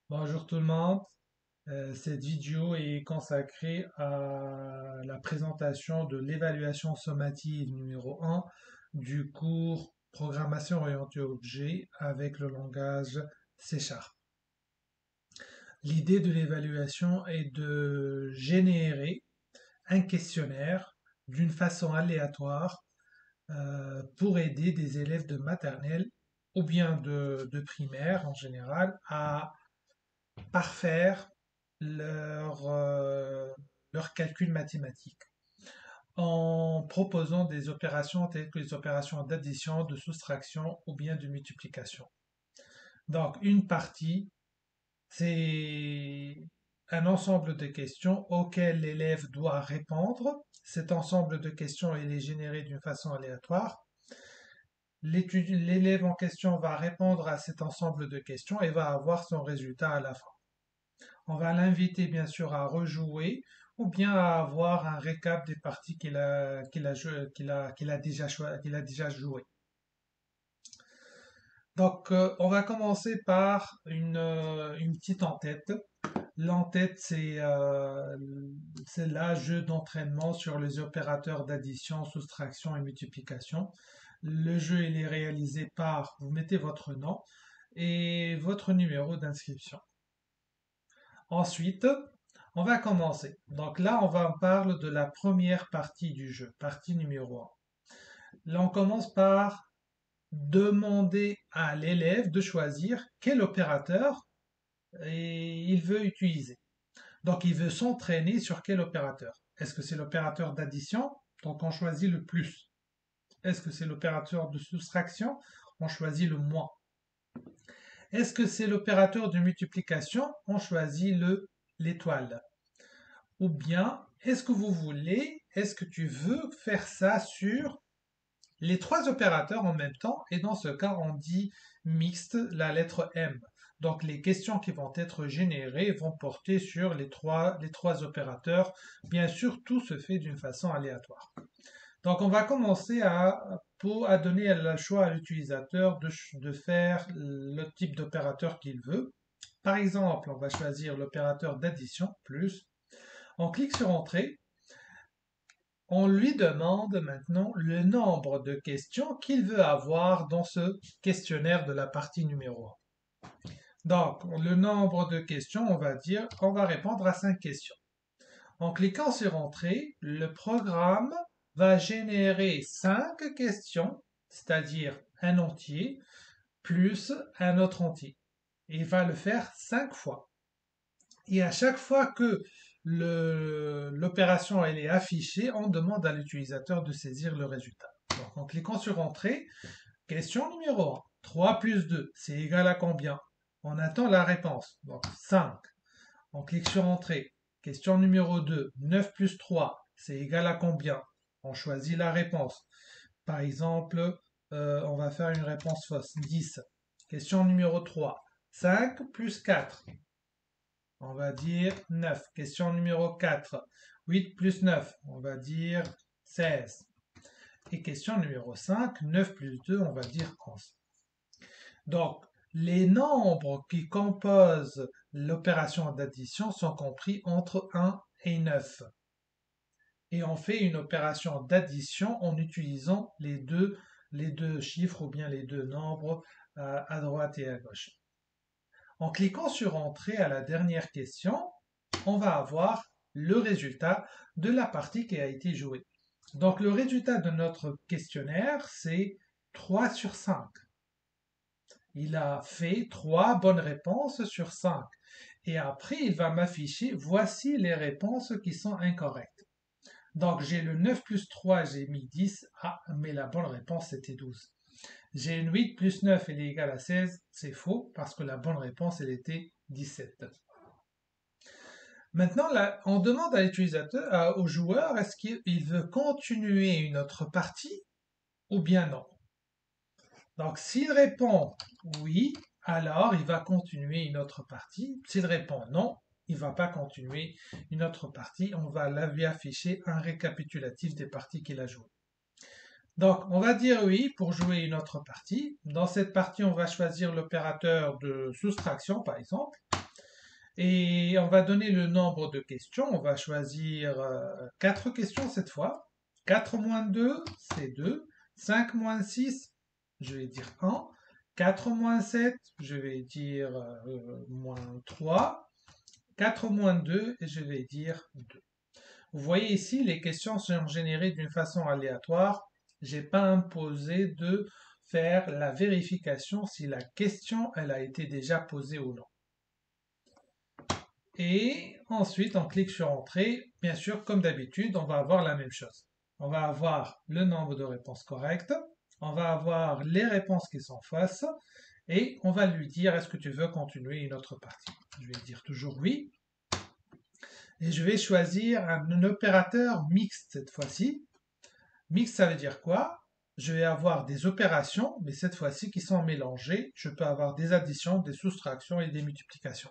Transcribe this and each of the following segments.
Bonjour tout le monde. Cette vidéo est consacrée à la présentation de l'évaluation sommative numéro 1 du cours Programmation orientée objet avec le langage C#. L'idée de l'évaluation est de générer un questionnaire d'une façon aléatoire pour aider des élèves de maternelle ou bien de primaire en général à parfaire leur, euh, leur calcul mathématique en proposant des opérations telles que les opérations d'addition, de soustraction ou bien de multiplication. Donc une partie, c'est un ensemble de questions auxquelles l'élève doit répondre. Cet ensemble de questions, il est généré d'une façon aléatoire. L'élève en question va répondre à cet ensemble de questions et va avoir son résultat à la fin. On va l'inviter bien sûr à rejouer ou bien à avoir un récap des parties qu'il a déjà joué. Donc, on va commencer par une petite en-tête. L'en-tête, c'est là jeu d'entraînement sur les opérateurs d'addition, soustraction et multiplication. Le jeu, il est réalisé par, vous mettez votre nom et votre numéro d'inscription. Ensuite, on va commencer. Donc là, on parle de la première partie du jeu, partie numéro 1. Là, on commence par demander à l'élève de choisir quel opérateur il veut utiliser. Donc, il veut s'entraîner sur quel opérateur. Est-ce que c'est l'opérateur d'addition? Donc, on choisit le plus. Est-ce que c'est l'opérateur de soustraction? On choisit le moins. Est-ce que c'est l'opérateur de multiplication? On choisit l'étoile. Ou bien, est-ce que tu veux faire ça sur les trois opérateurs en même temps? Et dans ce cas, on dit mixte la lettre M. Donc, les questions qui vont être générées vont porter sur les trois opérateurs. Bien sûr, tout se fait d'une façon aléatoire. Donc, on va commencer à donner le choix à l'utilisateur de faire le type d'opérateur qu'il veut. Par exemple, on va choisir l'opérateur d'addition, plus. On clique sur Entrée. On lui demande maintenant le nombre de questions qu'il veut avoir dans ce questionnaire de la partie numéro 1. Donc, le nombre de questions, on va répondre à 5 questions. En cliquant sur Entrée, le programme va générer 5 questions, c'est-à-dire un entier, plus un autre entier. Il va le faire 5 fois. Et à chaque fois que l'opération elle est affichée, on demande à l'utilisateur de saisir le résultat. Donc en cliquant sur Entrée, question numéro 1. 3 plus 2, c'est égal à combien? On attend la réponse. Donc 5. On clique sur Entrée. Question numéro 2. 9 plus 3, c'est égal à combien? On choisit la réponse. Par exemple, on va faire une réponse fausse. 10. Question numéro 3. 5 plus 4, on va dire 9. Question numéro 4. 8 plus 9, on va dire 16. Et question numéro 5. 9 plus 2, on va dire 11. Donc, les nombres qui composent l'opération d'addition sont compris entre 1 et 9. Et on fait une opération d'addition en utilisant les deux chiffres ou bien les deux nombres à droite et à gauche. En cliquant sur Entrée à la dernière question, on va avoir le résultat de la partie qui a été jouée. Donc le résultat de notre questionnaire, c'est 3 sur 5. Il a fait 3 bonnes réponses sur 5. Et après, il va m'afficher, voici les réponses qui sont incorrectes. Donc j'ai le 9 plus 3, j'ai mis 10. Ah, mais la bonne réponse, c'était 12. J'ai une 8 plus 9, elle est égale à 16. C'est faux, parce que la bonne réponse, elle était 17. Maintenant, là, on demande à l'utilisateur, au joueur, est-ce qu'il veut continuer une autre partie ou bien non. Donc, s'il répond oui, alors il va continuer une autre partie. S'il répond non, il ne va pas continuer une autre partie. On va lui afficher un récapitulatif des parties qu'il a jouées. Donc, on va dire oui pour jouer une autre partie. Dans cette partie, on va choisir l'opérateur de soustraction, par exemple. Et on va donner le nombre de questions. On va choisir 4 questions cette fois. 4 moins 2, c'est 2. 5 moins 6, je vais dire 1. 4 moins 7, je vais dire moins 3. 4 moins 2, et je vais dire 2. Vous voyez ici, les questions sont générées d'une façon aléatoire. J'ai pas imposé de faire la vérification si la question elle a été déjà posée ou non. Et ensuite, on clique sur Entrée. Bien sûr, comme d'habitude, on va avoir la même chose. On va avoir le nombre de réponses correctes, on va avoir les réponses qui sont fausses, et on va lui dire est-ce que tu veux continuer une autre partie. Je vais dire toujours oui. Et je vais choisir un opérateur mixte cette fois-ci. Mixte, ça veut dire quoi? Je vais avoir des opérations, mais cette fois-ci qui sont mélangées. Je peux avoir des additions, des soustractions et des multiplications.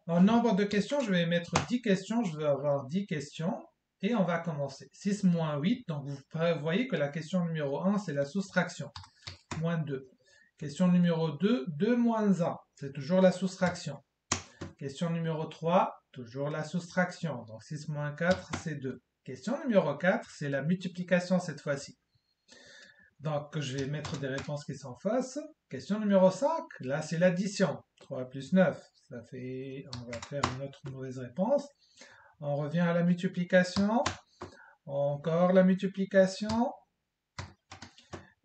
En nombre de questions, je vais mettre 10 questions, je vais avoir 10 questions, et on va commencer. 6 moins 8, donc vous voyez que la question numéro 1, c'est la soustraction, moins 2. Question numéro 2, 2 moins 1, c'est toujours la soustraction. Question numéro 3, toujours la soustraction, donc 6 moins 4, c'est 2. Question numéro 4, c'est la multiplication cette fois-ci. Donc, je vais mettre des réponses qui sont fausses. Question numéro 5, là, c'est l'addition. 3 plus 9, ça fait... On va faire une autre mauvaise réponse. On revient à la multiplication. Encore la multiplication.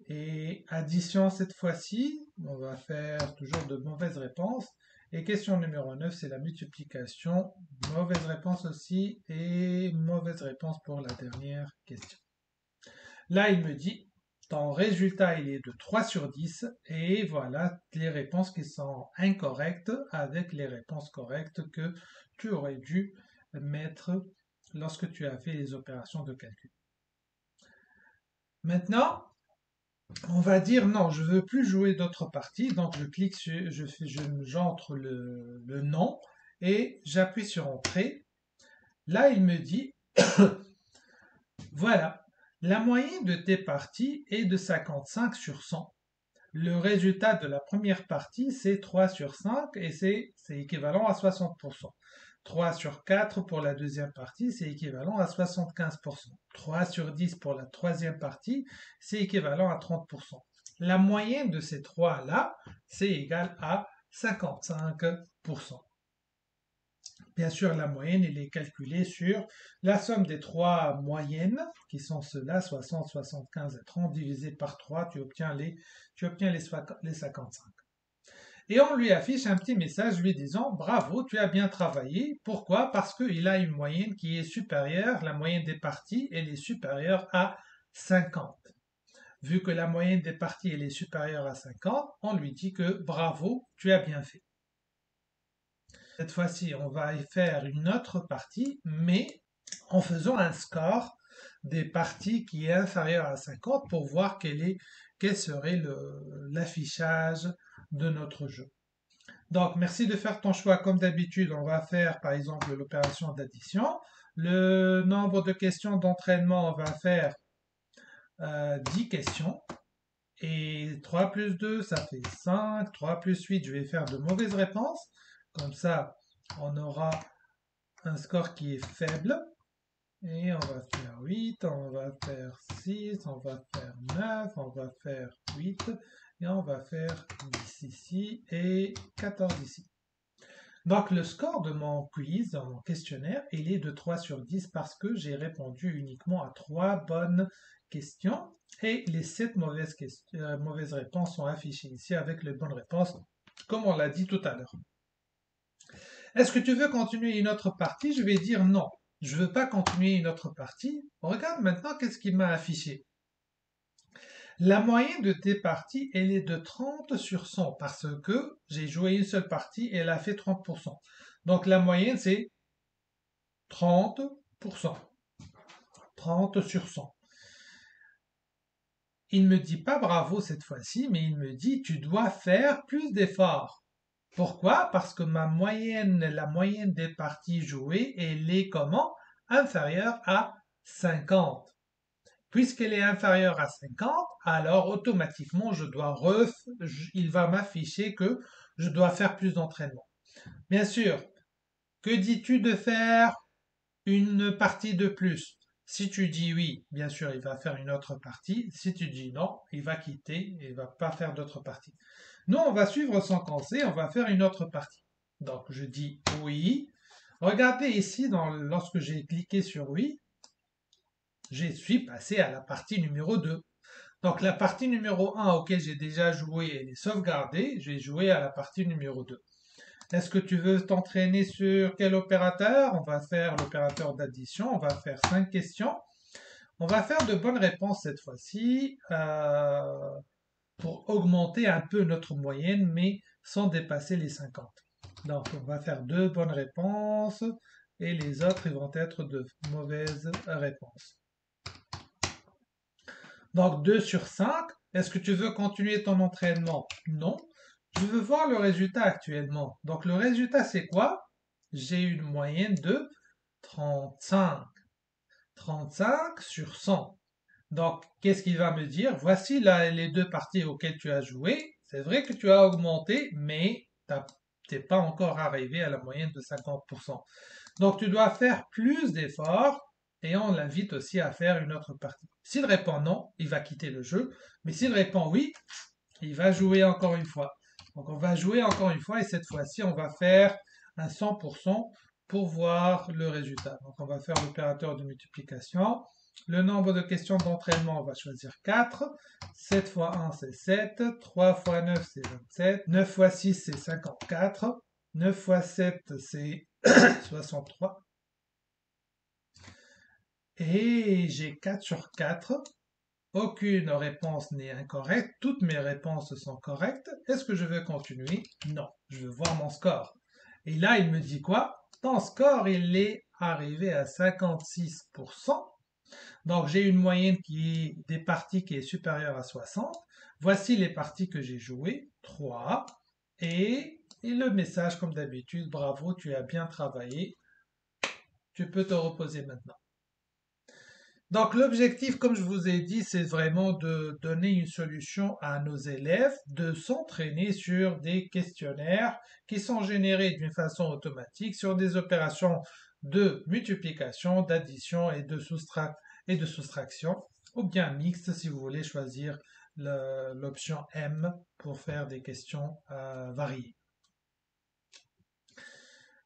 Et addition cette fois-ci. On va faire toujours de mauvaises réponses. Et question numéro 9, c'est la multiplication. Mauvaise réponse aussi. Et mauvaise réponse pour la dernière question. Là, il me dit ton résultat il est de 3 sur 10 et voilà les réponses qui sont incorrectes avec les réponses correctes que tu aurais dû mettre lorsque tu as fait les opérations de calcul. Maintenant, on va dire non, je veux plus jouer d'autres parties, donc je clique sur, j'entre le nom et j'appuie sur Entrée. Là, il me dit voilà, la moyenne de tes parties est de 55 sur 100. Le résultat de la première partie, c'est 3 sur 5 et c'est équivalent à 60%. 3 sur 4 pour la deuxième partie, c'est équivalent à 75%. 3 sur 10 pour la troisième partie, c'est équivalent à 30%. La moyenne de ces trois-là, c'est égal à 55%. Bien sûr, la moyenne, elle est calculée sur la somme des trois moyennes, qui sont ceux-là, 60, 75 et 30, divisé par 3, tu obtiens les 55. Et on lui affiche un petit message lui disant bravo, tu as bien travaillé. Pourquoi? Parce qu'il a une moyenne qui est supérieure, la moyenne des parties, elle est supérieure à 50. Vu que la moyenne des parties elle est supérieure à 50, on lui dit que bravo, tu as bien fait. Cette fois-ci, on va y faire une autre partie, mais en faisant un score des parties qui est inférieur à 50 pour voir quel serait l'affichage de notre jeu. Donc, merci de faire ton choix. Comme d'habitude, on va faire par exemple l'opération d'addition. Le nombre de questions d'entraînement, on va faire 10 questions. Et 3 plus 2, ça fait 5. 3 plus 8, je vais faire de mauvaises réponses. Comme ça, on aura un score qui est faible. Et on va faire 8, on va faire 6, on va faire 9, on va faire 8, et on va faire 10 ici et 14 ici. Donc le score de mon quiz, de mon questionnaire, il est de 3 sur 10 parce que j'ai répondu uniquement à 3 bonnes questions et les 7 mauvaises réponses sont affichées ici avec les bonnes réponses, comme on l'a dit tout à l'heure. Est-ce que tu veux continuer une autre partie? Je vais dire non. Je ne veux pas continuer une autre partie. Regarde maintenant qu'est-ce qu'il m'a affiché. La moyenne de tes parties, elle est de 30 sur 100 parce que j'ai joué une seule partie et elle a fait 30%. Donc la moyenne, c'est 30%. 30 sur 100. Il ne me dit pas bravo cette fois-ci, mais il me dit tu dois faire plus d'efforts. Pourquoi? Parce que la moyenne des parties jouées, elle est comment? Inférieure à 50. Puisqu'elle est inférieure à 50, alors automatiquement il va m'afficher que je dois faire plus d'entraînement. Bien sûr, que dis-tu de faire une partie de plus? Si tu dis oui, bien sûr, il va faire une autre partie. Si tu dis non, il va quitter et il va pas faire d'autre partie. Nous, on va suivre son conseil, on va faire une autre partie. Donc, je dis oui. Regardez ici, lorsque j'ai cliqué sur oui, je suis passé à la partie numéro 2. Donc, la partie numéro 1 auquel j'ai déjà joué, elle est sauvegardée. Je vais jouer à la partie numéro 2. Est-ce que tu veux t'entraîner sur quel opérateur? On va faire l'opérateur d'addition. On va faire 5 questions. On va faire de bonnes réponses cette fois-ci pour augmenter un peu notre moyenne, mais sans dépasser les 50. Donc, on va faire deux bonnes réponses et les autres ils vont être de mauvaises réponses. Donc, 2 sur 5. Est-ce que tu veux continuer ton entraînement? Non. Je veux voir le résultat actuellement. Donc, le résultat, c'est quoi? J'ai une moyenne de 35. 35 sur 100. Donc, qu'est-ce qu'il va me dire? Voici les deux parties auxquelles tu as joué. C'est vrai que tu as augmenté, mais tu n'es pas encore arrivé à la moyenne de 50%. Donc, tu dois faire plus d'efforts et on l'invite aussi à faire une autre partie. S'il répond non, il va quitter le jeu. Mais s'il répond oui, il va jouer encore une fois. Donc, on va jouer encore une fois et cette fois-ci, on va faire un 100% pour voir le résultat. Donc, on va faire l'opérateur de multiplication. Le nombre de questions d'entraînement, on va choisir 4. 7 fois 1, c'est 7. 3 fois 9, c'est 27. 9 fois 6, c'est 54. 9 fois 7, c'est 63. Et j'ai 4 sur 4. Aucune réponse n'est incorrecte. Toutes mes réponses sont correctes. Est-ce que je veux continuer? Non. Je veux voir mon score. Et là, il me dit quoi? Ton score, il est arrivé à 56%. Donc, j'ai une moyenne qui est des parties qui est supérieure à 60. Voici les parties que j'ai jouées. 3. Et le message, comme d'habitude, bravo, tu as bien travaillé. Tu peux te reposer maintenant. Donc l'objectif, comme je vous ai dit, c'est vraiment de donner une solution à nos élèves, de s'entraîner sur des questionnaires qui sont générés d'une façon automatique sur des opérations de multiplication, d'addition et de soustraction, ou bien mixte si vous voulez choisir l'option M pour faire des questions variées.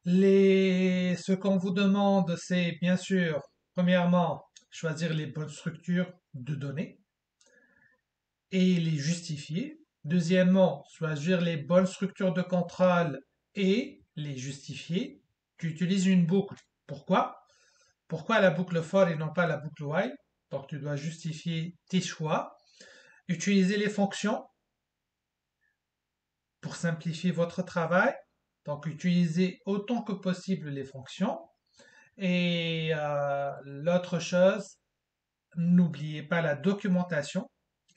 Ce qu'on vous demande, c'est bien sûr, premièrement, choisir les bonnes structures de données et les justifier. Deuxièmement, choisir les bonnes structures de contrôle et les justifier. Tu utilises une boucle. Pourquoi? Pourquoi la boucle for et non pas la boucle while? Donc tu dois justifier tes choix. Utiliser les fonctions pour simplifier votre travail. Donc utilisez autant que possible les fonctions. Et l'autre chose, n'oubliez pas la documentation.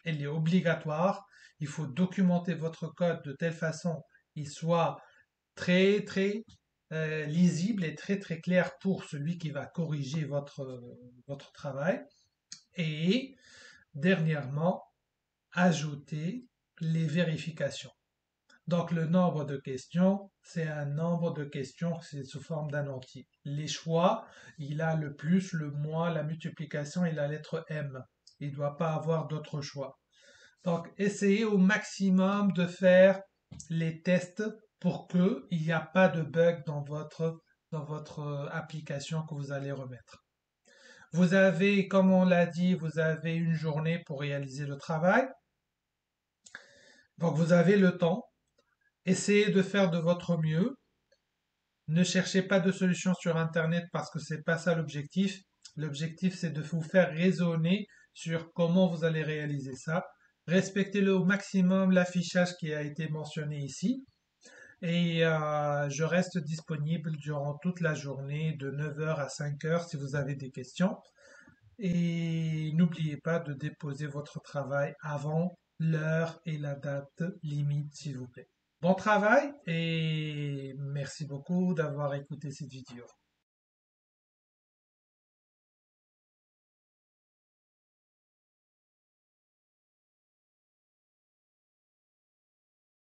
Elle est obligatoire. Il faut documenter votre code de telle façon qu'il soit très très lisible et très très clair pour celui qui va corriger votre travail. Et dernièrement, ajoutez les vérifications. Donc le nombre de questions, c'est un nombre de questions, c'est sous forme d'un entier. Les choix, il a le plus, le moins, la multiplication et la lettre M. Il ne doit pas avoir d'autres choix. Donc essayez au maximum de faire les tests pour qu'il n'y a pas de bug dans votre application que vous allez remettre. Vous avez, comme on l'a dit, vous avez une journée pour réaliser le travail. Donc vous avez le temps. Essayez de faire de votre mieux. Ne cherchez pas de solution sur Internet parce que c'est pas ça l'objectif. L'objectif, c'est de vous faire raisonner sur comment vous allez réaliser ça. Respectez-le au maximum l'affichage qui a été mentionné ici. Et je reste disponible durant toute la journée de 9 heures à 5 heures si vous avez des questions. Et n'oubliez pas de déposer votre travail avant l'heure et la date limite, s'il vous plaît. Bon travail et merci beaucoup d'avoir écouté cette vidéo.